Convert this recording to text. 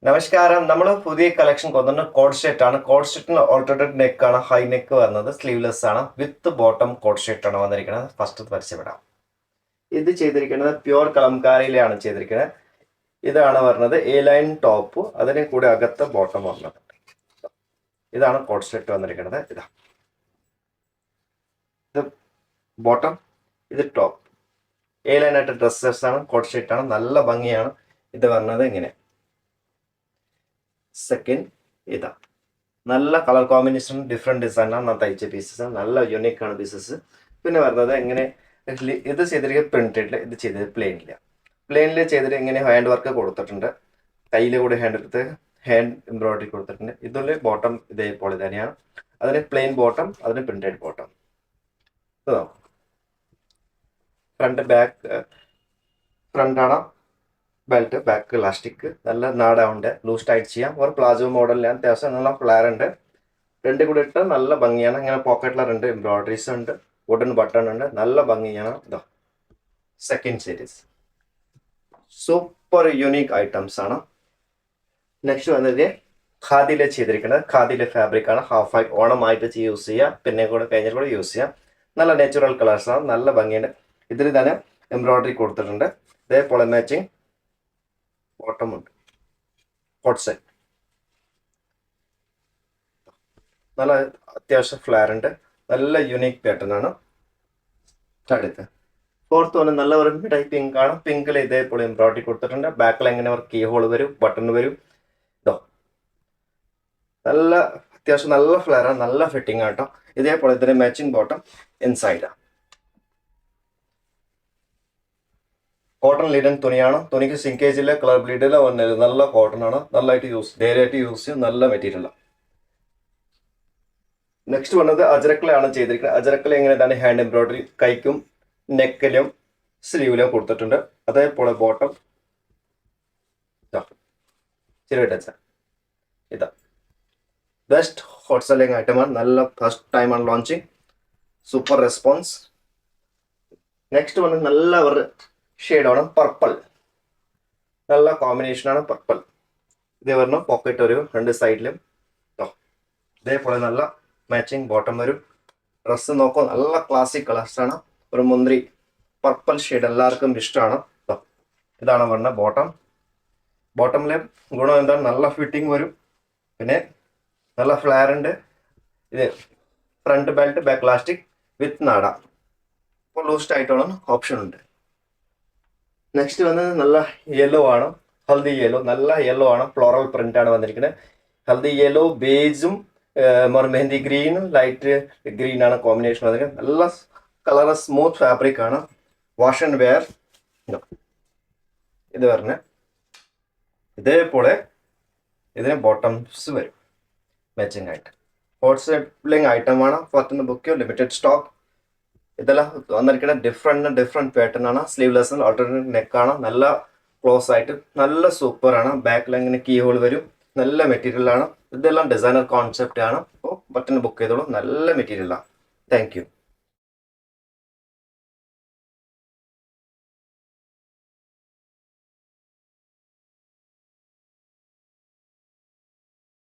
നമസ്കാരം. നമ്മൾ പുതിയ കളക്ഷൻ കൊണ്ടുവന്ന കോഡ് ഷർട്ട് ആണ്. കോഡ് ഷർട്ടിന് ഓൾട്ടർനേറ്റ് നെക്ക് ആണ്, ഹൈ നെക്ക് വരുന്നത്, സ്ലീവ്ലെസ് ആണ്, വിത്ത് ബോട്ടം കോഡ് ഷർട്ട് ആണ് വന്നിരിക്കുന്നത്. ഫസ്റ്റ് പരിചയപ്പെടാം. ഇത് ചെയ്തിരിക്കുന്നത് പ്യുവർ കലംകാരിയിലാണ് ചെയ്തിരിക്കുന്നത്. ഇതാണ് പറഞ്ഞത് എ ലൈൻ ടോപ്പ്, അതിന് കൂടെ അകത്ത് ബോട്ടം വന്നത്. ഇതാണ് കോഡ് ഷർട്ട് വന്നിരിക്കുന്നത്. ഇത് ബോട്ടം, ഇത് ടോപ്പ്. എ ലൈൻ ആയിട്ട് ഡ്രസ്സസ് ആണ്, കോഡ് ഷർട്ട് ആണ്, നല്ല ഭംഗിയാണ്. ഇത് പറഞ്ഞത് ഇങ്ങനെ. സെക്കൻഡ് ഇതാ, നല്ല കളർ കോമ്പിനേഷൻ, ഡിഫറെൻറ്റ് ഡിസൈനാണ് ഞാൻ തയ്ച്ച പീസസ്, നല്ല യുണീക്കാണ് പീസസ്. പിന്നെ വരുന്നത് ഇങ്ങനെ ഇത് ചെയ്തിരിക്കുന്നത് പ്രിന്റഡിൽ, ഇത് ചെയ്തത് പ്ലെയിനിൽ ചെയ്തിട്ട് ഇങ്ങനെ ഹാൻഡ് വർക്ക് കൊടുത്തിട്ടുണ്ട്. കയ്യിൽ കൂടെ ഹാൻഡ് എംബ്രോയിഡറി കൊടുത്തിട്ടുണ്ട്. ഇതിൽ ബോട്ടം ഇതേപോലെ തന്നെയാണ്. അതിന് പ്ലെയിൻ ബോട്ടം, അതിന് പ്രിന്റഡ് ബോട്ടം. ഫ്രണ്ട് ആണ് ബെൽറ്റ്, ബാക്ക് ഇലാസ്റ്റിക്, നല്ല നാടാവുണ്ട്, ലൂസ് ടൈറ്റ് ചെയ്യാം. ഒരു പ്ലാസോ മോഡലിലാണ്, അത്യാവശ്യം നല്ല ഫ്ലെയർ ഉണ്ട്. രണ്ട് കൂടെ ഇട്ട് നല്ല ഭംഗിയാണ്. ഇങ്ങനെ പോക്കറ്റിലെ രണ്ട് എംബ്രോയിഡറീസ് ഉണ്ട്, വുഡൻ ബട്ടൺ ഉണ്ട്, നല്ല ഭംഗിയാണ്. ഇതാ second series, super unique items ആണ്. നെക്സ്റ്റ് വന്നത് ഖാദിയിലെ ചെയ്തിരിക്കുന്നത്, ഖാദിയിലെ ഫാബ്രിക് ആണ്. ഹാഫ് വൈറ്റ് ഓണമായിട്ട് യൂസ് ചെയ്യുക, പിന്നെ കൂടെ കഴിഞ്ഞാൽ കൂടെ യൂസ് ചെയ്യാം. നല്ല നാച്ചുറൽ കളേഴ്സ് ആണ്, നല്ല ഭംഗിയുണ്ട്. ഇതിൽ തന്നെ എംബ്രോയിഡറി കൊടുത്തിട്ടുണ്ട്. ഇതേപോലെ മാച്ചിങ് ബോട്ടം ഉണ്ട്, കോട്ട് സെറ്റ്, നല്ല അത്യാവശ്യം ഫ്ലെയർ ഉണ്ട്, നല്ല യുണീക്ക് പാറ്റേൺ ആണ്. അടുത്ത് ഫോർത്ത് വന്ന് നല്ല ഒരു ടൈപ്പ് പിങ്ക് ആണ്. പിങ്കിൽ ഇതേപോലെ എംബ്രോയിഡറി കൊടുത്തിട്ടുണ്ട്. ബാക്കിൽ എങ്ങനെ ഒരു കീ ഹോൾ വരും, ബട്ടൺ വരും. ഇതോ നല്ല അത്യാവശ്യം നല്ല ഫ്ലെയർ ആണ്, നല്ല ഫിറ്റിംഗ് ആട്ടോ. ഇതേപോലെ ഇതിന്റെ മാച്ചിങ് ബോട്ടം ഇൻസൈഡാണ്. കോട്ടൺ ലിനൻ തുണിയാണ്. തുണിക്ക് സിങ്കേജില്ല, കളർ ബ്ലീഡില്ല വന്നത്, നല്ല കോട്ടൺ ആണ്, നല്ലതായിട്ട് ധൈര്യമായിട്ട് യൂസ് ചെയ്യും, നല്ല മെറ്റീരിയലാണ്. നെക്സ്റ്റ് വന്നത് അജരക്കലയാണ് ചെയ്തിരിക്കുന്നത്. അജരക്കല എങ്ങനെ തന്നെ ഹാൻഡ് എംബ്രോയിഡറി കൈക്കും നെക്കിലും സ്ലീവിലും കൊടുത്തിട്ടുണ്ട്. അതേപോലെ ബോട്ടം ചെറിയ ടച്ച്. ഇതാ ബെസ്റ്റ് ഹോട്ട് സെല്ലിംഗ് ഐറ്റമാണ്, നല്ല ഫസ്റ്റ് ടൈമാണ് ലോഞ്ചിങ്, സൂപ്പർ റെസ്പോൺസ്. നെക്സ്റ്റ് വന്ന് നല്ല ഒരു ഷെയ്ഡാണ് പർപ്പിൾ, നല്ല കോമ്പിനേഷനാണ് പർപ്പിൾ. ഇതേ പറഞ്ഞു പോക്കറ്റ് ഒരു രണ്ട് സൈഡിലും. ഇതേപോലെ നല്ല മാച്ചിങ് ബോട്ടം വരും. ഡ്രസ്സ് നോക്കും, നല്ല ക്ലാസിക് കളേഴ്സാണ്. ഒരു മുന്തിരി പർപ്പിൾ ഷെയ്ഡ് എല്ലാവർക്കും ഇഷ്ടമാണ്. ഇതാണ് പറഞ്ഞ ബോട്ടം. ബോട്ടമിലെ ഗുണം എന്താണ്, നല്ല ഫിറ്റിംഗ് വരും, പിന്നെ നല്ല ഫ്ലെയർ ഉണ്ട്. ഇത് ഫ്രണ്ട് ബെൽറ്റ്, ബാക്ക് ഇലാസ്റ്റിക് വിത്ത് നാട. ഇപ്പോൾ ലൂസ് ടൈറ്റോളം ഓപ്ഷൻ ഉണ്ട്. നെക്സ്റ്റ് വന്നത് നല്ല യെല്ലോ ആണ്, ഹൽദി യെല്ലോ, നല്ല യെല്ലോ ആണ്, ഫ്ലോറൽ പ്രിന്റ് ആണ് വന്നിരിക്കുന്നത്. ഹൽദി യെല്ലോ ബേജും മെഹന്തി ഗ്രീനും ലൈറ്റ് ഗ്രീൻ ആണ് കോമ്പിനേഷൻ വന്നിരിക്കുന്നത്. നല്ല കളർ, സ്മൂത്ത് ഫാബ്രിക് ആണ്, വാഷ് ആൻഡ് വെയർ. ഇത് പറഞ്ഞ ഇതേപോലെ ഇതിന് ബോട്ടംസ് വരും മാച്ചിങ് ആയിട്ട്. ഹോട്ട് സെല്ലിംഗ് ഐറ്റമാണ്, പുറത്തുനിന്ന് ബുക്ക് ചെയ്യും, ലിമിറ്റഡ് സ്റ്റോക്ക്. ഇതെല്ലാം വന്നിരിക്കുന്ന ഡിഫറെന്റ് പാറ്റേൺ ആണ്. സ്ലീവ്ലെസ് ഓൾട്ടർനേറ്റ് നെക്കാണ്, നല്ല ക്ലോസ് ആയിട്ട് നല്ല സൂപ്പർ ആണ്. ബാക്കിൽ ഇങ്ങനെ കീ ഹോൾ വരും, നല്ല മെറ്റീരിയൽ ആണ്. ഇതെല്ലാം ഡിസൈനർ കോൺസെപ്റ്റ് ആണ്. അപ്പോൾ ബട്ടൺ ബുക്ക് ചെയ്തോളൂ, നല്ല മെറ്റീരിയലാണ്. Thank you.